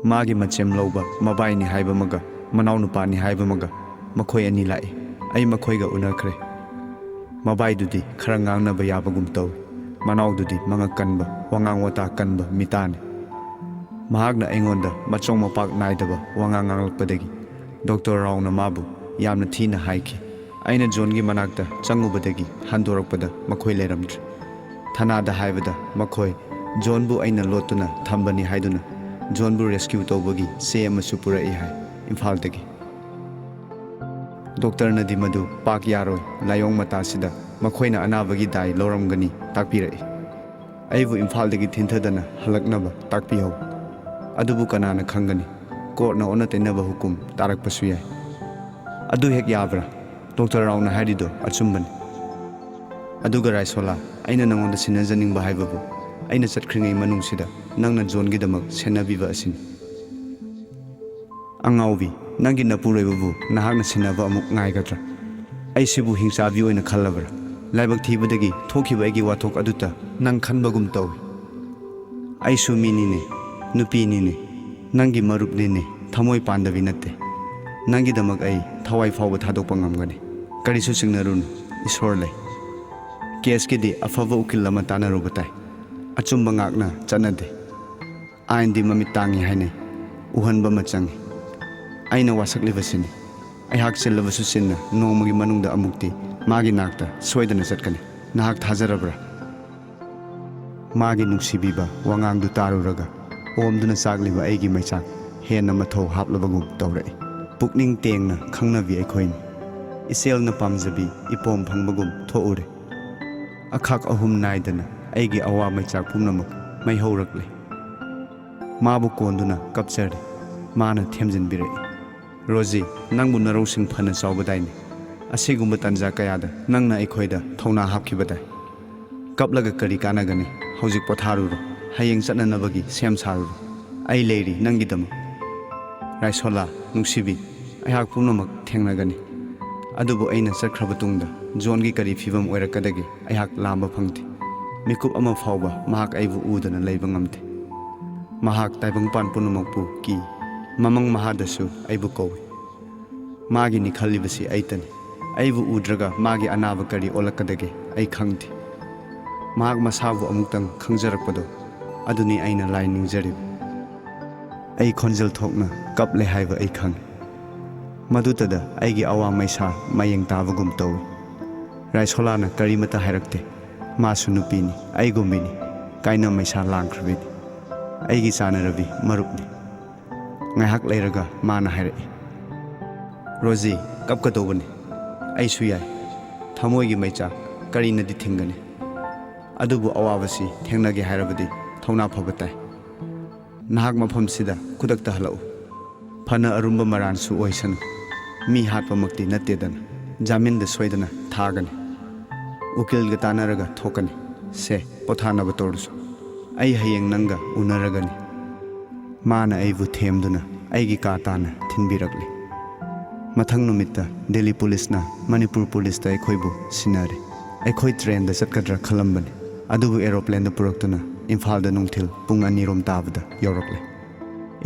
Magi machem lauba mabai ni haiba maga manau nupa ni haiba maga makhoi ani lai ai makhoi ga unakre mabai dudi khara ngang na ba yabagum taw manau dudi manga kanba wangang wata kanba mitane mahagna aingonda machong mapak naidaba wangang nganglakpadagi Dr. Rauna mabu yamna thina haiki aina John gi manakta changubadagi handorakpada makhoi leramdre thanada haibada makhoi John bu aina lotuna thambani haiduna John bu rescue tawbagi se amasu purai hai Imphal dagi Doctor na di madu pak yaroi layong mata sida makhoina anabagi dai loramgani takpirai aibu Imphal dagi thintadana halaknaba takpihau adubu kanana khangani court na ona tainaba hukum tarakpasu yai adu hek yabra Dr. Rauna harido achumbani aduga raisola aina nangonda sinajaning ba haibabu aina chatkringai manungsida nangna John gi damak senabiba asin Angaubi nangi napureibabu nahakna sinaba amuk ngaigadra aisibu hingsabi oina khallabra laibak thibadagi thokiba aigi wathok aduta nang khanbagum tawi aisu minine nupinine nangi marupnine thamoi pandabi natte nangi damak ai thawai fawba thadokpa ngamgani karisu singnarun isor lai case ki di afava ukil lama tanaruba tai achumba ngakna chanade ain di mamit tangi haine uhanba machangi aina wasaklibasini aihak chillabsu sinna nongmagi manungda amukti magi nakta soidana chatkani nahak thajarabra magi nungsibiba wangangdu taruraga omduna chagliba aigi maichak henna mathau haplabagum tawrai pukning tengna khangnabi aikhoin iselna pamjabi ipom phangbagum thoure akhak ahum naidana aigi awa maichak pumnamak mai haurakle mabu konduna kapchari mana themjin birai Rosie nangbu narosing phana chawbadaini asigumba tanja kayada nangna aikhoida thona hapkhibadai kaplaga kari kanagani hojik potharuro hayeng chatnanabagi sem saruro ai leiri nangidam raisola nungsibi aihak pumnamak thengnagani adubu aina chakhraba tungda John gi kari phibam oirakadagi aihak lamba phangti mikup ama fawba mahak aibu udana leiba ngamte mahak taibangpan punamakpu ki mamang mahadasu aibu kowi magi ni khalibasi aitani aibu udraga magi anaba kari olakadage ai khangti mahak masabu amuktang khangjarakpado aduni aina lai ningjari ai khonjal thokna kaple haiba ai khang madutada aigi awa maisa mayeng tabagum tawi raisolana karimata hairakte masu nupini aigumbini kaina maisa langkhrbini aigi chanarabi marupni ngaihak leiraga mana hairai Rosie kapkadobani aisu yai thamoigi maicha karinadi thingani adubu awabasi thengnage hairabadi thona phabatai nahak mafam sida kudakta halau phana arumba maran su oisanu mi hatpa makti nattedana jamin da soidana thagani ukil ga tanaraga thokani se pothana batorsu ai hayeng nanga unaragani mana aibu themduna aigi ka tana thinbirakli mathang numitta Delhi police na Manipur police ta ekhoibu sinare ekhoi train da chatkadra khalambani adubu aeroplane da puraktuna Imphal da nungthil pung ani rom tabada yorakle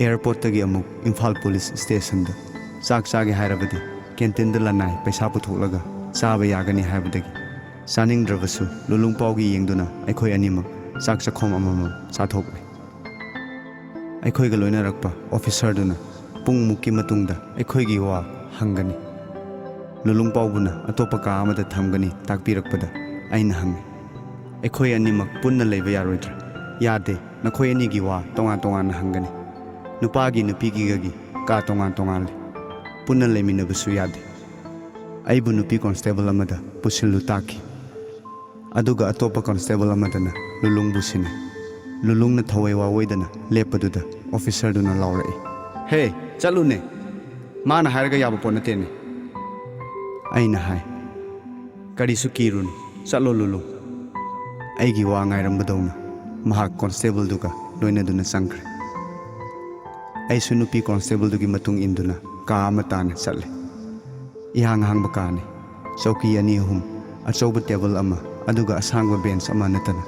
airport tagi amuk Imphal police station da chak chagi hairabadi canteen da lanai paisa puthoklaga chaba yagani haibadagi saning dravasu lulung paugi yengduna ekhoi animak chak chakhom amama chathokle ekhoi ga loina rakpa officer duna pung mukki matungda ekhoi gi wa hangani lulung paubuna atopa ka amada thamgani takpirakpada aina hangi ekhoi animak punna leiba yaroidra yade nakhoi ani gi wa tonga tonga na hangani nupagi nupigi gi ka tonga tonga le punna leminabusu yade aibu nupi constable amada pusilu taki aduga atopa constable amadana lulung busine lulung na thawai wa woidana lepaduda officer duna lawrai hey chalune mana hairaga yaba ponatene aina hai karisu kirun chalo lulung aigi wa ngairambadawna mahak constable duga loina duna sangkhre aisu nupi constable dugi matung induna ka amatana chatle ihang hang bakane chauki ani hum achauba table ama aduga asangba bench ama natana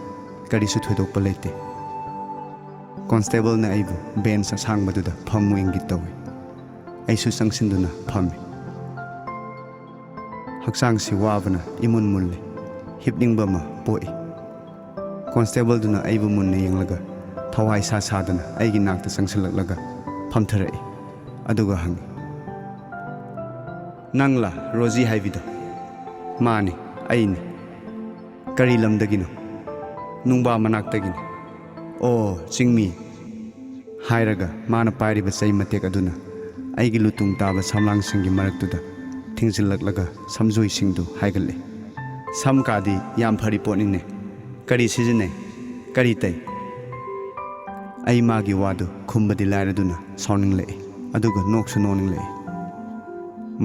karisu thoidokpa leite ꯀꯣꯟꯁꯇꯦꯕꯜꯅ ꯑꯩꯕꯨ ꯕꯦꯟꯁ ꯑꯁꯥꯡꯕꯗꯨꯗ ꯐꯝꯃꯨ ꯏꯪꯒꯤꯠ ꯇꯧꯏ꯫ ꯑꯩꯁꯨ ꯆꯪꯁꯤꯟꯗꯨꯅ ꯐꯝꯃꯤ꯫ ꯍꯛꯆꯥꯡꯁꯤ ꯋꯥꯕꯅ immune ꯃꯨꯜꯂꯤ, ꯍꯤꯞꯅꯤꯡꯕ ꯑꯃ ꯄꯣꯛꯏ꯫ ꯀꯣꯟꯁꯇꯦꯕꯜꯗꯨꯅ ꯑꯩꯕꯨ ꯃꯨꯟꯅ ꯌꯦꯡꯂꯒ ꯊꯋꯥꯏ ꯁꯥꯗꯅ ꯑꯩꯒꯤ ꯅꯥꯛꯇ ꯆꯪꯁꯤꯜꯂꯛꯂꯒ ꯐꯝꯊꯔꯛꯏ, ꯑꯗꯨꯒ ꯍꯪꯉꯤ, "ꯅꯪꯂꯥ ꯔꯣꯖꯤ ꯍꯥꯏꯕꯤꯗꯣ?" "ꯃꯥꯅꯤ, ꯑꯩꯅꯤ." "ꯀꯔꯤ ꯂꯝꯗꯒꯤꯅꯣ?" "ꯅꯨꯡꯕꯥ ꯃꯅꯥꯛꯇꯒꯤꯅꯤ." "ꯑꯣ, ꯆꯤꯡꯃꯤ." ꯍꯥꯏꯔꯒ ꯃꯥꯅ ꯄꯥꯏꯔꯤꯕ ꯆꯩ ꯃꯇꯦꯛ ꯑꯗꯨꯅ ꯑꯩꯒꯤ ꯂꯨꯇꯨꯡ ꯇꯥꯕ ꯁꯝꯂꯥꯡꯁꯤꯡꯒꯤ ꯃꯔꯛꯇꯨꯗ ꯊꯤꯡꯖꯤꯜꯂꯛꯂꯒ ꯁꯝꯖꯣꯏꯁꯤꯡꯗꯨ ꯍꯥꯏꯒꯠꯂꯤ꯫ "ꯁꯝ ꯀꯥꯗꯤ ꯌꯥꯝ ꯐꯔꯤ ꯄꯣꯠꯅꯤꯅꯦ. ꯀꯔꯤ ꯁꯤꯖꯤꯟꯅꯩ? ꯀꯔꯤ ꯇꯩ?" ꯑꯩ ꯃꯥꯒꯤ ꯋꯥꯗꯨ ꯈꯨꯝꯕꯗꯤ ꯂꯥꯏꯔꯗꯨꯅ ꯁꯥꯎꯅꯤꯡꯂꯛꯏ, ꯑꯗꯨꯒ ꯅꯣꯛꯁꯨ ꯅꯣꯛꯅꯤꯡꯂꯛꯏ꯫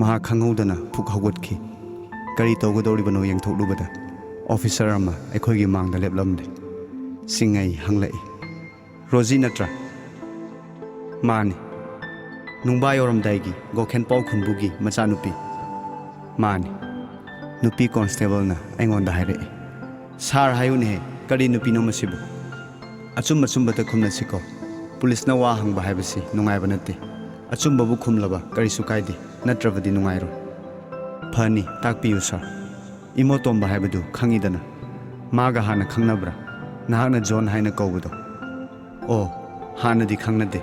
ꯃꯍꯥꯛ ꯈꯪꯍꯧꯗꯅ ꯄꯨꯛ ꯍꯧꯒꯠꯈꯤ꯫ ꯀꯔꯤ ꯇꯧꯒꯗꯧꯔꯤꯕꯅꯣ ꯌꯦꯡꯊꯣꯛꯂꯨꯕꯗ ꯑꯣꯐꯤꯁꯔ ꯑꯃ ꯑꯩꯈꯣꯏꯒꯤ ꯃꯥꯡꯗ ꯂꯦꯞꯂꯝꯂꯦ꯫ ꯆꯤꯡꯉꯩ ꯍꯪꯂꯛꯏ, "ꯔꯣꯖꯤ ꯅꯠꯇ꯭ꯔꯥ?" "ꯃꯥꯅꯤ." "ꯅꯨꯡꯕꯥ ꯌꯧꯔꯝꯗꯥꯏꯒꯤ ꯒꯣꯈꯦꯟꯄꯥꯎ ꯈꯨꯟꯕꯨꯒꯤ ꯃꯆꯥꯅꯨꯄꯤ?" "ꯃꯥꯅꯤ." ꯅꯨꯄꯤ ꯀꯣꯟꯁꯇꯦꯕꯜꯅ ꯑꯩꯉꯣꯟꯗ ꯍꯥꯏꯔꯛꯏ, "ꯁꯥꯔ ꯍꯥꯏꯌꯨꯅꯦꯍꯦ, ꯀꯔꯤ ꯅꯨꯄꯤꯅꯣ ꯃꯁꯤꯕꯨ? ꯑꯆꯨꯝꯕꯇ ꯈꯨꯝꯅꯁꯤꯀꯣ. ꯄꯨꯂꯤꯁꯅ ꯋꯥ ꯍꯪꯕ ꯍꯥꯏꯕꯁꯤ ꯅꯨꯡꯉꯥꯏꯕ ꯅꯠꯇꯦ. ꯑꯆꯨꯝꯕꯕꯨ ꯈꯨꯝꯂꯕ ꯀꯔꯤꯁꯨ ꯀꯥꯏꯗꯦ, ꯅꯠꯇ꯭ꯔꯕꯗꯤ ꯅꯨꯡꯉꯥꯏꯔꯣꯏ." "ꯐꯅꯤ, ꯇꯥꯛꯄꯤꯌꯨ ꯁꯥꯔ." "ꯏꯃꯣꯇꯣꯝꯕ ꯍꯥꯏꯕꯗꯨ ꯈꯪꯏꯗꯅ. ꯃꯥꯒ ꯍꯥꯟꯅ ꯈꯪꯅꯕ꯭ꯔꯥ? ꯅꯍꯥꯛꯅ ꯖꯣꯟ ꯍꯥꯏꯅ ꯀꯧꯕꯗꯣ." "ꯑꯣ, ꯍꯥꯟꯅꯗꯤ ꯈꯪꯅꯗꯦ."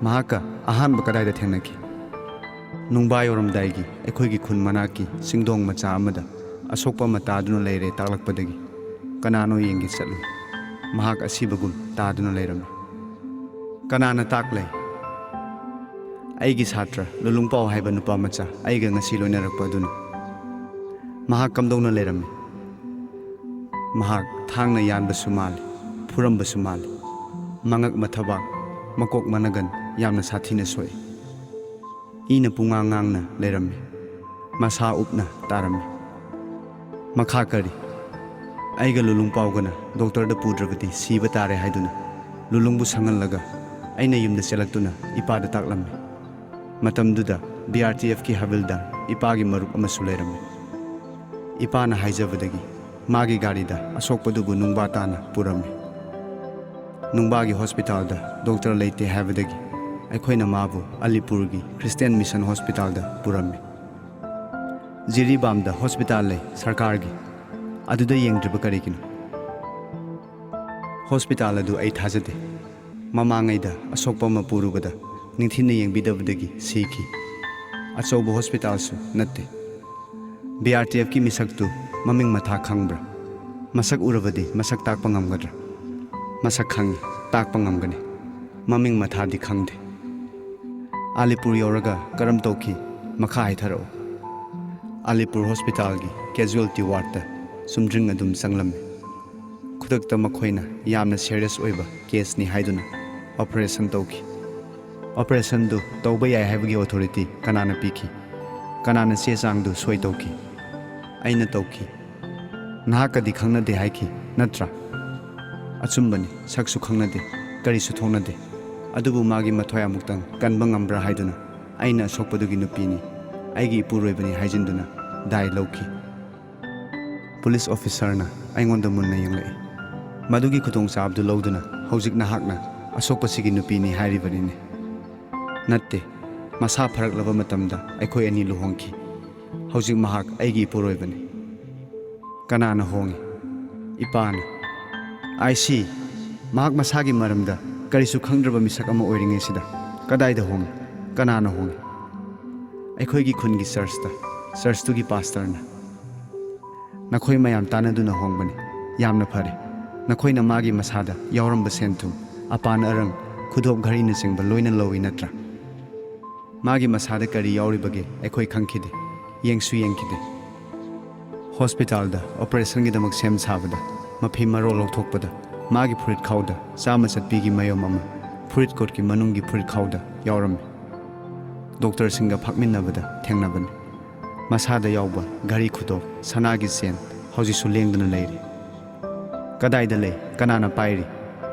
"ꯃꯍꯥꯛꯀ ꯑꯍꯥꯟꯕ ꯀꯗꯥꯏꯗ ꯊꯦꯡꯅꯈꯤ?" "ꯅꯨꯡꯕꯥ ꯌꯧꯔꯝꯗꯥꯏꯒꯤ ꯑꯩꯈꯣꯏꯒꯤ ꯈꯨꯟ ꯃꯅꯥꯛꯀꯤ ꯆꯤꯡꯗꯣꯡ ꯃꯆꯥ ꯑꯃꯗ ꯑꯁꯣꯛꯄ ꯑꯃ ꯇꯥꯗꯨꯅ ꯂꯩꯔꯦ ꯇꯥꯛꯂꯛꯄꯗꯒꯤ ꯀꯅꯥꯅꯣ ꯌꯦꯡꯒꯦ ꯆꯠꯂꯨꯏ꯫ ꯃꯍꯥꯛ ꯑꯁꯤꯕꯒꯨꯝ ꯇꯥꯗꯨꯅ ꯂꯩꯔꯝꯃꯤ." "ꯀꯅꯥꯅ ꯇꯥꯛꯂꯦ?" "ꯑꯩꯒꯤ ꯁꯥꯇ꯭ꯔ ꯂꯨꯂꯨꯡꯄꯥꯎ ꯍꯥꯏꯕ ꯅꯨꯄꯥ ꯃꯆꯥ ꯑꯩꯒ ꯉꯁꯤ ꯂꯣꯏꯅꯔꯛꯄ ꯑꯗꯨꯅ." "ꯃꯍꯥꯛ ꯀꯝꯗꯧꯅ ꯂꯩꯔꯝꯃꯤ?" "ꯃꯍꯥꯛ ꯊꯥꯡꯅ ꯌꯥꯟꯕꯁꯨ ꯃꯥꯜꯂꯤ, ꯐꯨꯔꯝꯕꯁꯨ ꯃꯥꯜꯂꯤ. ꯃꯉꯛ ꯃꯊꯕꯥꯛ, ꯃꯀꯣꯛ ꯃꯅꯒꯟ ꯌꯥꯝꯅ ꯁꯥꯊꯤꯅ ꯁꯣꯛꯏ. ꯏꯅ ꯄꯨꯡꯉꯥꯡ ꯉꯥꯡꯅ ꯂꯩꯔꯝꯃꯤ. ꯃꯁꯥ ꯎꯞꯅ ꯇꯥꯔꯝꯃꯤ." "ꯃꯈꯥ ꯀꯔꯤ?" "ꯑꯩꯒ ꯂꯨꯂꯨꯡꯄꯥꯎꯒꯅ ꯗꯣꯛꯇꯔꯗ ꯄꯨꯗ꯭ꯔꯕꯗꯤ ꯁꯤꯕ ꯇꯥꯔꯦ ꯍꯥꯏꯗꯨꯅ ꯂꯨꯂꯨꯡꯕꯨ ꯁꯪꯍꯜꯂꯒ ꯑꯩꯅ ꯌꯨꯝꯗ ꯆꯦꯜꯂꯛꯇꯨꯅ ꯏꯄꯥꯗ ꯇꯥꯛꯂꯝꯃꯤ꯫ ꯃꯇꯝꯗꯨꯗ BRTFꯀꯤ ꯍꯕꯤꯜꯗꯥꯔ ꯏꯄꯥꯒꯤ ꯃꯔꯨꯞ ꯑꯃꯁꯨ ꯂꯩꯔꯝꯃꯤ꯫ ꯏꯄꯥꯅ ꯍꯥꯏꯖꯕꯗꯒꯤ ꯃꯥꯒꯤ ꯒꯥꯔꯤꯗ ꯑꯁꯣꯛꯄꯗꯨꯕꯨ ꯅꯨꯡꯕꯥ ꯇꯥꯅ ꯄꯨꯔꯝꯃꯤ꯫ ꯅꯨꯡꯕꯥꯒꯤ ꯍꯣꯁꯄꯤꯇꯥꯜꯗ ꯗꯣꯛꯇꯔ ꯂꯩꯇꯦ ꯍꯥꯏꯕꯗꯒꯤ ꯑꯩꯈꯣꯏꯅ ꯃꯥꯕꯨ ꯑꯂꯤꯄꯨꯔꯒꯤ ꯈ꯭ꯔꯤꯁꯇꯤꯌꯟ ꯃꯤꯁꯟ ꯍꯣꯁꯄꯤꯇꯥꯜꯗ ꯄꯨꯔꯝꯃꯤ꯫ ꯖꯤꯔꯤꯕꯥꯝꯗ ꯍꯣꯁꯄꯤꯇꯥꯜ ꯂꯩ, ꯁꯔꯀꯥꯔꯒꯤ. ꯑꯗꯨꯗ ꯌꯦꯡꯗ꯭ꯔꯤꯕ ꯀꯔꯤꯒꯤꯅꯣ?" "ꯍꯣꯁꯄꯤꯇꯥꯜ ꯑꯗꯨ ꯑꯩ ꯊꯥꯖꯗꯦ. ꯃꯃꯥꯡꯉꯩꯗ ꯑꯁꯣꯛꯄ ꯑꯃ ꯄꯨꯔꯨꯕꯗ ꯅꯤꯡꯊꯤꯅ ꯌꯦꯡꯕꯤꯗꯕꯗꯒꯤ ꯁꯤꯈꯤ. ꯑꯆꯧꯕ ꯍꯣꯁꯄꯤꯇꯥꯜꯁꯨ ꯅꯠꯇꯦ." "BRTFꯀꯤ ꯃꯤꯁꯛꯇꯨ ꯃꯃꯤꯡ ꯃꯊꯥ ꯈꯪꯕ꯭ꯔꯥ? ꯃꯁꯛ ꯎꯔꯕꯗꯤ ꯃꯁꯛ ꯇꯥꯛꯄ ꯉꯝꯒꯗ꯭ꯔꯥ?" "ꯃꯁꯛ ꯈꯪꯉꯤ, ꯇꯥꯛꯄ ꯉꯝꯒꯅꯤ. ꯃꯃꯤꯡ ꯃꯊꯥꯗꯤ ꯈꯪꯗꯦ." "ꯑꯂꯤꯄꯨꯔ ꯌꯧꯔꯒ ꯀꯔꯝ ꯇꯧꯈꯤ? ꯃꯈꯥ ꯍꯥꯏꯊꯔꯛꯎ." "ꯑꯂꯤꯄꯨꯔ ꯍꯣꯁꯄꯤꯇꯥꯜꯒꯤ ꯀꯦꯖꯨꯋꯦꯜꯇꯤ ꯋꯥꯔꯗꯇ ꯆꯨꯝꯗ꯭ꯔꯤꯡ ꯑꯗꯨꯝ ꯆꯪꯂꯝꯃꯤ꯫ ꯈꯨꯗꯛꯇ ꯃꯈꯣꯏꯅ ꯌꯥꯝꯅ ꯁꯦꯔꯤꯌꯁ ꯑꯣꯏꯕ ꯀꯦꯁꯅꯤ ꯍꯥꯏꯗꯨꯅ ꯑꯣꯄꯔꯦꯁꯟ ꯇꯧꯈꯤ." "ꯑꯣꯄꯔꯦꯁꯟꯗꯨ ꯇꯧꯕ ꯌꯥꯏ ꯍꯥꯏꯕꯒꯤ ꯑꯣꯊꯣꯔꯤꯇꯤ ꯀꯅꯥꯅ ꯄꯤꯈꯤ? ꯀꯅꯥꯅ ꯆꯦ ꯆꯥꯡꯗꯨ ꯁꯣꯏ ꯇꯧꯈꯤ?" "ꯑꯩꯅ ꯇꯧꯈꯤ." "ꯅꯍꯥꯛꯀꯗꯤ ꯈꯪꯅꯗꯦ ꯍꯥꯏꯈꯤ, ꯅꯠꯇ꯭ꯔꯥ?" "ꯑꯆꯨꯝꯕꯅꯤ, ꯁꯛꯁꯨ ꯈꯪꯅꯗꯦ, ꯀꯔꯤꯁꯨ ꯊꯣꯛꯅꯗꯦ. ꯑꯗꯨꯕꯨ ꯃꯥꯒꯤ ꯃꯊ꯭ꯋꯥꯏ ꯑꯃꯨꯛꯇꯪ ꯀꯟꯕ ꯉꯝꯕ꯭ꯔꯥ ꯍꯥꯏꯗꯨꯅ ꯑꯩꯅ ꯑꯁꯣꯛꯄꯗꯨꯒꯤ ꯅꯨꯄꯤꯅꯤ, ꯑꯩꯒꯤ ꯏꯄꯨꯔꯣꯏꯕꯅꯤ ꯍꯥꯏꯖꯤꯟꯗꯨꯅ ꯗꯥꯏ ꯂꯧꯈꯤ." ꯄꯨꯂꯤꯁ ꯑꯣꯐꯤꯁꯔꯅ ꯑꯩꯉꯣꯟꯗ ꯃꯨꯟꯅ ꯌꯦꯡꯂꯛꯏ꯫ "ꯃꯗꯨꯒꯤ ꯈꯨꯗꯣꯡꯆꯥꯕꯗꯨ ꯂꯧꯗꯨꯅ ꯍꯧꯖꯤꯛ ꯅꯍꯥꯛꯅ ꯑꯁꯣꯛꯄꯁꯤꯒꯤ ꯅꯨꯄꯤꯅꯤ ꯍꯥꯏꯔꯤꯕꯅꯤꯅꯦ?" "ꯅꯠꯇꯦ. ꯃꯁꯥ ꯐꯔꯛꯂꯕ ꯃꯇꯝꯗ ꯑꯩꯈꯣই ꯑꯅꯤ ꯂꯨꯍꯣꯡꯈꯤ. ꯍꯧꯖꯤꯛ ꯃꯍꯥꯛ ꯑꯩꯒꯤ ꯏꯄꯨꯔꯣꯏꯕꯅꯤ." "ꯀꯅꯥꯅ ꯍꯣꯡꯉꯤ?" "ꯏꯄꯥꯅ." "I C. ꯃꯍꯥꯛ ꯃꯁꯥꯒꯤ ꯃꯔꯝꯗ ꯀꯔꯤꯁꯨ ꯈꯪꯗ꯭ꯔꯕ ꯃꯤꯁꯛ ꯑꯃ ꯑꯣꯏꯔꯤꯉꯩꯁꯤꯗ ꯀꯗꯥꯏꯗ ꯍꯣꯡꯉꯤ? ꯀꯅꯥꯅ ꯍꯣꯡꯉꯤ?" "ꯑꯩꯈꯣꯏꯒꯤ ꯈꯨꯟꯒꯤ ꯆꯔꯆꯇ, ꯆꯔꯆꯇꯨꯒꯤ ꯄꯥꯁꯇꯔꯅ." "ꯅꯈꯣꯏ ꯃꯌꯥꯝ ꯇꯥꯟꯅꯗꯨꯅ ꯍꯣꯡꯕꯅꯤ. ꯌꯥꯝꯅ ꯐꯔꯦ. ꯅꯈꯣꯏꯅ ꯃꯥꯒꯤ ꯃꯁꯥꯗ ꯌꯥꯎꯔꯝꯕ ꯁꯦꯟꯊꯨꯝ, ꯑꯄꯥꯟ ꯑꯔꯪ, ꯈꯨꯗꯣꯞ ꯘꯔꯤꯅꯆꯤꯡꯕ ꯂꯣꯏꯅ ꯂꯧꯏ ꯅꯠꯇ꯭ꯔꯥ?" "ꯃꯥꯒꯤ ꯃꯁꯥꯗ ꯀꯔꯤ ꯌꯥꯎꯔꯤꯕꯒꯦ ꯑꯩꯈꯣꯏ ꯈꯪꯈꯤꯗꯦ, ꯌꯦꯡꯁꯨ ꯌꯦꯡꯈꯤꯗꯦ." "ꯍꯣꯁꯄꯤꯇꯥꯜꯗ ꯑꯣꯄꯔꯦꯁꯟꯒꯤꯗꯃꯛ ꯁꯦꯝ ꯁꯥꯕꯗ, ꯃꯐꯤ ꯃꯔꯣꯜ ꯂꯧꯊꯣꯛꯄꯗ ꯃꯥꯒꯤ ꯐꯨꯔꯤꯠ ꯈꯥꯎꯗ ꯆꯥꯝꯃ ꯆꯠꯄꯤꯒꯤ ꯃꯌꯣꯝ ꯑꯃ ꯐꯨꯔꯤꯠ ꯀꯣꯠꯀꯤ ꯃꯅꯨꯡꯒꯤ ꯐꯨꯔꯤꯠ ꯈꯥꯎꯗ ꯌꯥꯎꯔꯝꯃꯤ. ꯗꯣꯛꯇꯔꯁꯤꯡꯒ ꯐꯥꯛꯃꯤꯟꯅꯕꯗ ꯊꯦꯡꯅꯕꯅꯤ. ꯃꯁꯥꯗ ꯌꯥꯎꯕ ꯘꯔꯤ, ꯈꯨꯗꯣꯞ, ꯁꯅꯥꯒꯤ ꯆꯦꯟ ꯍꯧꯖꯤꯛꯁꯨ ꯂꯦꯡꯗꯅ ꯂꯩꯔꯤ." "ꯀꯗꯥꯏꯗ ꯂꯩ? ꯀꯅꯥꯅ ꯄꯥꯏꯔꯤ?"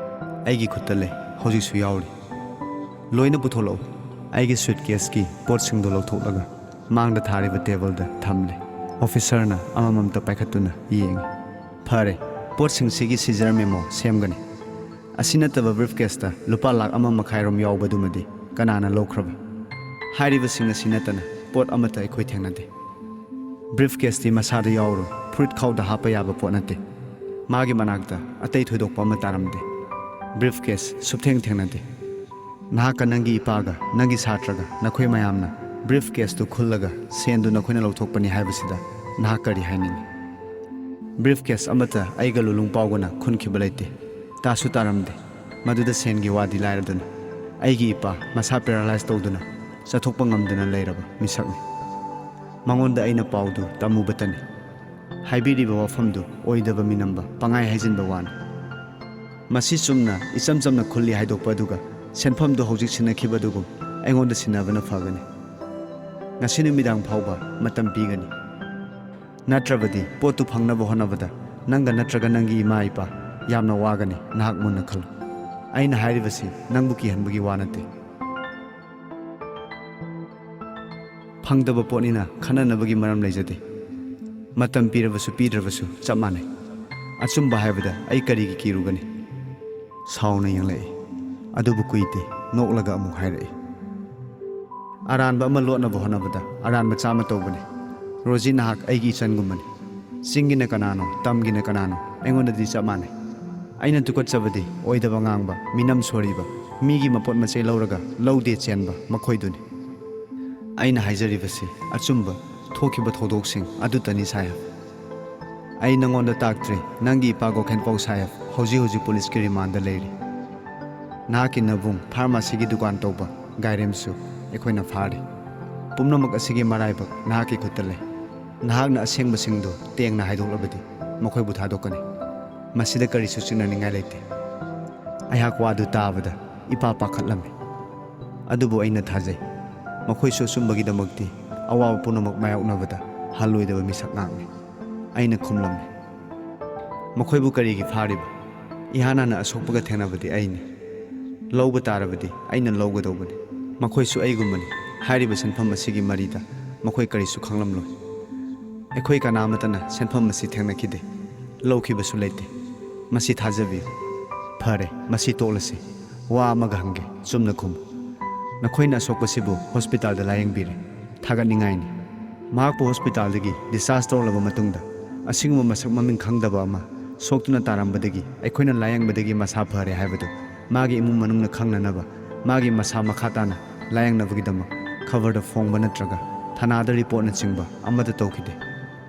"ꯑꯩꯒꯤ ꯈꯨꯠꯇ ꯂꯩ, ꯍꯧꯖꯤꯛꯁꯨ ꯌꯥꯎꯔꯤ." "ꯂꯣꯏꯅ ꯄꯨꯊꯣꯛꯂꯛꯎ." ꯑꯩꯒꯤ ꯁꯨꯠꯀꯦꯁꯀꯤ ꯄꯣꯠꯁꯤꯡꯗꯨ ꯂꯧꯊꯣꯛꯂꯒ ꯃꯥꯡꯗ ꯊꯥꯔꯤꯕ ꯇꯦꯕꯜꯗ ꯊꯝꯂꯦ꯫ ꯑꯣꯐꯤꯁꯔꯅ ꯑꯃꯃꯝꯇ ꯄꯥꯏꯈꯠꯇꯨꯅ ꯌꯦꯡꯉꯤ꯫ "ꯐꯔꯦ, ꯄꯣꯠꯁꯤꯡꯁꯤꯒꯤ ꯁꯤꯖꯔ ꯃꯦꯃꯣ ꯁꯦꯝꯒꯅꯤ. ꯑꯁꯤꯅꯠꯇꯕ ꯕ꯭ꯔꯤꯐꯀꯦꯁꯇ ꯂꯨꯄꯥ ꯂꯥꯛ 1.5 ꯌꯥꯎꯕꯗꯨꯃꯗꯤ ꯀꯅꯥꯅ ꯂꯧꯈ꯭ꯔꯕ? ꯍꯥꯏꯔꯤꯕꯁꯤꯡ ꯑꯁꯤ ꯅꯠꯇꯅ ꯄꯣꯠ ꯑꯃꯠꯇ ꯑꯩꯈꯣꯏ ꯊꯦꯡꯅꯗꯦ꯫ ꯕ꯭ꯔꯤꯐꯀꯦꯁꯇꯤ ꯃꯁꯥꯗ ꯌꯥꯎꯔꯣꯏ, ꯐꯨꯔꯤꯠ ꯈꯥꯎꯗ ꯍꯥꯞꯄ ꯌꯥꯕ ꯄꯣꯠ ꯅꯠꯇꯦ꯫ ꯃꯥꯒꯤ ꯃꯅꯥꯛꯇ ꯑꯇꯩ ꯊꯣꯏꯗꯣꯛꯄ ꯑꯃ ꯇꯥꯔꯝꯗꯦ꯫ ꯕ꯭ꯔꯤꯐꯀꯦꯁ ꯁꯨꯞꯊꯦꯡ ꯊꯦꯡꯅꯗꯦ꯫ ꯅꯍꯥꯛꯀ ꯅꯪꯒꯤ ꯏꯄꯥꯒ ꯅꯪꯒꯤ ꯁꯥꯇ꯭ꯔꯒ ꯅꯈꯣꯏ ꯃꯌꯥꯝꯅ ꯕ꯭ꯔꯤꯐꯀꯦꯁꯇꯨ ꯈꯨꯜꯂꯒ ꯁꯦꯟꯗꯨ ꯅꯈꯣꯏꯅ ꯂꯧꯊꯣꯛꯄꯅꯤ ꯍꯥꯏꯕꯁꯤꯗ ꯅꯍꯥꯛ ꯀꯔꯤ ꯍꯥꯏꯅꯤꯡꯉꯤ? ꯕ꯭ꯔꯤꯐꯀꯦꯁ ꯑꯃꯠꯇ ꯑꯩꯒ ꯂꯨꯂꯨꯡ ꯄꯥꯎꯒꯅ ꯈꯨꯟꯈꯤꯕ ꯂꯩꯇꯦ꯫ ꯇꯥꯁꯨ ꯇꯥꯔꯝꯗꯦ꯫ ꯃꯗꯨꯗ ꯁꯦꯟꯒꯤ ꯋꯥꯗꯤ ꯂꯥꯏꯔꯗꯨꯅ ꯑꯩꯒꯤ ꯏꯄꯥ ꯃꯁꯥ ꯄꯦꯔꯥꯂꯥꯏꯁ ꯇꯧꯗꯨꯅ ꯆꯠꯊꯣꯛꯄ ꯉꯝꯗꯅ ꯂꯩꯔꯕ ꯃꯤꯁꯛꯅꯤ꯫ ꯃꯉꯣꯟꯗ ꯑꯩꯅ ꯄꯥꯎꯗꯨ ꯇꯝꯃꯨꯕꯇꯅꯤ꯫ ꯍꯥꯏꯕꯤꯔꯤꯕ ꯋꯥꯐꯝꯗꯨ ꯑꯣꯏꯗꯕ ಮಿನಂಬ ꯄꯉꯥꯏ ꯍꯥꯏꯖꯤꯟꯕ ꯋꯥꯅꯤ꯫ ꯃꯁꯤ ꯆꯨꯝꯅ ꯏꯆꯝ ꯆꯝꯅ ꯈꯨꯜꯂꯤ ꯍꯥꯏꯗꯣꯛꯄ ꯑꯗꯨꯒ ꯁꯦꯟꯐꯝꯗꯨ ꯍꯧꯖꯤꯛ ꯁꯤꯟꯅꯈꯤꯕꯗꯨꯒꯨꯝ ꯑꯩꯉꯣꯟꯗ ꯁꯤꯟꯅꯕꯅ ꯐꯒꯅꯤ꯫ ꯉꯁꯤ ꯅꯨꯃꯤꯗꯥꯡ ꯐꯥꯎꯕ ꯃꯇꯝ ꯄꯤꯒꯅꯤ꯫ ꯅꯠꯇ꯭ꯔꯕꯗꯤ ꯄꯣꯠꯇꯨ ꯐꯪꯅꯕ ꯍꯣꯠꯅꯕꯗ ꯅꯪꯒ ꯅꯠꯇ꯭ꯔꯒ ꯅꯪꯒꯤ ꯏꯃꯥ ꯏꯄꯥ ꯌꯥꯝꯅ ꯋꯥꯒꯅꯤ꯫ ꯅꯍꯥꯛ ꯃꯨꯟꯅ ꯈꯜꯂꯨ꯫ ꯑꯩꯅ ꯍꯥꯏꯔꯤꯕꯁꯤ ꯅꯪꯕꯨ ꯀꯤꯍꯟꯕꯒꯤ ꯋꯥ ꯅꯠꯇꯦ꯫ ꯐꯪꯗꯕ ꯄꯣꯠꯅꯤꯅ ꯈꯟꯅꯅꯕꯒꯤ ꯃꯔꯝ ꯂꯩꯖꯗꯦ꯫ ꯃꯇꯝ ꯄꯤꯔꯕꯁꯨ ꯄꯤꯗ꯭ꯔꯕꯁꯨ ꯆꯞ ꯃꯥꯟꯅꯩ꯫ ꯑꯆꯨꯝꯕ ꯍꯥꯏꯕꯗ ꯑꯩ ꯀꯔꯤꯒꯤ ꯀꯤꯔꯨꯒꯅꯤ? ꯁꯥꯎꯅ ꯌꯦꯡꯂꯛꯏ꯫ ꯑꯗꯨꯕꯨ ꯀꯨꯏꯗꯦ ꯅꯣꯛꯂꯒ ꯑꯃꯨꯛ ꯍꯥꯏꯔꯛꯏ꯫ ꯑꯔꯥꯟꯕ ꯑꯃ ꯂꯣꯠꯅꯕ ꯍꯣꯠꯅꯕꯗ ꯑꯔꯥꯟꯕ ꯆꯥꯝꯃ ꯇꯧꯕꯅꯤ꯫ ꯔꯣꯖꯤ, ꯅꯍꯥꯛ ꯑꯩꯒꯤ ꯏꯆꯟꯒꯨꯝꯕꯅꯤ꯫ ꯆꯤꯡꯒꯤꯅ ꯀꯅꯥꯅꯣ ꯇꯝꯒꯤꯅ ꯀꯅꯥꯅꯣ ꯑꯩꯉꯣꯟꯗꯗꯤ ꯆꯞ ꯃꯥꯟꯅꯩ꯫ ꯑꯩꯅ ꯇꯨꯀꯠꯆꯕꯗꯤ ꯑꯣꯏꯗꯕ ꯉꯥꯡꯕ, ꯃꯤꯅꯝ ꯁꯣꯔꯤꯕ, ꯃꯤꯒꯤ ꯃꯄꯣꯠ ꯃꯆꯩ ꯂꯧꯔꯒ ꯂꯧꯗꯦ ꯆꯦꯟꯕ ꯃꯈꯣꯏꯗꯨꯅꯤ꯫ ꯑꯩꯅ ꯍꯥꯏꯖꯔꯤꯕꯁꯤ ꯑꯆꯨꯝꯕ ꯊꯣꯛꯈꯤꯕ ꯊꯧꯗꯣꯛꯁꯤꯡ ꯑꯗꯨꯇꯅꯤ ꯁꯥꯍꯦꯕ꯫ ꯑꯩ ꯅꯉꯣꯟꯗ ꯇꯥꯛꯇ꯭ꯔꯤ ꯅꯪꯒꯤ ꯏꯄꯥ ꯒꯣꯈꯦꯟꯄꯥꯎ ꯁꯥꯍꯦꯕ ꯍꯧꯖꯤꯛ ꯄꯨꯂꯤꯁꯀꯤ ꯔꯤꯃꯥꯟꯗ ꯂꯩꯔꯤ꯫ ꯅꯍꯥꯛꯀꯤ ꯅꯕꯨꯡ ꯐꯥꯔꯃꯥꯁꯤꯒꯤ ꯗꯨꯀꯥꯟ ꯇꯧꯕ ꯒꯥꯏꯔꯦꯝꯁꯨ ꯑꯩꯈꯣꯏꯅ ꯐꯥꯔꯤ꯫ ꯄꯨꯝꯅꯃꯛ ꯑꯁꯤꯒꯤ ꯃꯔꯥꯏꯕꯛ ꯅꯍꯥꯛꯀꯤ ꯈꯨꯠꯇ ꯂꯩ꯫ ꯅꯍꯥꯛꯅ ꯑꯁꯦꯡꯕꯁꯤꯡꯗꯨ ꯇꯦꯡꯅ ꯍꯥꯏꯗꯣꯛꯂꯕꯗꯤ ꯃꯈꯣꯏꯕꯨ ꯊꯥꯗꯣꯛꯀꯅꯤ꯫ ꯃꯁꯤꯗ ꯀꯔꯤꯁꯨ ꯆꯤꯡꯅꯅꯤꯡꯉꯥꯏ ꯂꯩꯇꯦ꯫ ꯑꯩꯍꯥꯛ ꯋꯥꯗꯨ ꯇꯥꯕꯗ ꯏꯄꯥ ꯄꯥꯈꯠꯂꯝꯃꯤ꯫ ꯑꯗꯨꯕꯨ ꯑꯩꯅ ꯊꯥꯖꯩ ꯃꯈꯣꯏꯁꯨ ꯑꯆꯨꯝꯕꯒꯤꯗꯃꯛꯇꯤ ꯑꯋꯥꯕ ꯄꯨꯝꯅꯃꯛ ꯃꯥꯌꯣꯛꯅꯕꯗ ꯍꯜꯂꯣꯏꯗꯕ ꯃꯤꯁꯛ ꯉꯥꯛꯅꯤ꯫ ꯑꯩꯅ ꯈꯨꯝꯂꯝꯃꯤ꯫ ꯃꯈꯣꯏꯕꯨ ꯀꯔꯤꯒꯤ ꯐꯥꯔꯤꯕ? ꯏꯍꯥꯟ ꯍꯥꯟꯅ ꯑꯁꯣꯛꯄꯒ ꯊꯦꯡꯅꯕꯗꯤ ꯑꯩꯅꯤ꯫ ꯂꯧꯕ ꯇꯥꯔꯕꯗꯤ ꯑꯩꯅ ꯂꯧꯒꯗꯧꯕꯅꯤ꯫ ꯃꯈꯣꯏꯁꯨ ꯑꯩꯒꯨꯝꯕꯅꯤ꯫ ꯍꯥꯏꯔꯤꯕ ꯁꯦꯟꯐꯝ ꯑꯁꯤꯒꯤ ꯃꯔꯤꯗ ꯃꯈꯣꯏ ꯀꯔꯤꯁꯨ ꯈꯪꯂꯝꯂꯣꯏ꯫ ꯑꯩꯈꯣꯏ ꯀꯅꯥꯃꯠꯇꯅ ꯁꯦꯟꯐꯝ ꯑꯁꯤ ꯊꯦꯡꯅꯈꯤꯗꯦ, ꯂꯧꯈꯤꯕꯁꯨ ꯂꯩꯇꯦ꯫ ꯃꯁꯤ ꯊꯥꯖꯕꯤꯌꯨ꯫ ꯐꯔꯦ, ꯃꯁꯤ ꯇꯣꯛꯂꯁꯤ꯫ ꯋꯥ ꯑꯃꯒ ꯍꯪꯒꯦ, ꯆꯨꯝꯅ ꯈꯨꯝꯃꯨ꯫ ꯅꯈꯣꯏꯅ ꯑꯁꯣꯛꯄꯁꯤꯕꯨ ꯍꯣꯁꯄꯤꯇꯥꯜꯗ ꯂꯥꯌꯦꯡꯕꯤꯔꯦ, ꯊꯥꯒꯠꯅꯤꯡꯉꯥꯏꯅꯤ꯫ ꯃꯍꯥꯛꯄꯨ ꯍꯣꯁꯄꯤꯇꯥꯜꯗꯒꯤ ꯗꯤꯁꯆꯥꯔꯖ ꯇꯧꯔꯕ ꯃꯇꯨꯡꯗ ꯑꯁꯤꯒꯨꯝꯕ ꯃꯁꯛ ꯃꯃꯤꯡ ꯈꯪꯗꯕ ꯑꯃ ꯁꯣꯛꯇꯨꯅ ꯇꯥꯔꯝꯕꯗꯒꯤ ꯑꯩꯈꯣꯏꯅ ꯂꯥꯌꯦꯡꯕꯗꯒꯤ ꯃꯁꯥ ꯐꯔꯦ ꯍꯥꯏꯕꯗꯨ ꯃꯥꯒꯤ ꯏꯃꯨꯡ ꯃꯅꯨꯡꯅ ꯈꯪꯅꯅꯕ ꯃꯥꯒꯤ ꯃꯁꯥ ꯃꯈꯥ ꯇꯥꯅ ꯂꯥꯌꯦꯡꯅꯕꯒꯤꯗꯃꯛ ꯈꯕꯔꯗ ꯐꯣꯡꯕ ꯅꯠꯇ꯭ꯔꯒ ꯊꯅꯥꯗ ꯔꯤꯄꯣꯔꯠꯅꯆꯤꯡꯕ ꯑꯃꯠꯇ ꯇꯧꯈꯤꯗꯦ꯫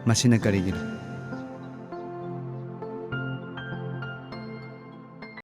ꯃꯁꯤꯅ ꯀꯔꯤꯒꯤꯅꯣ?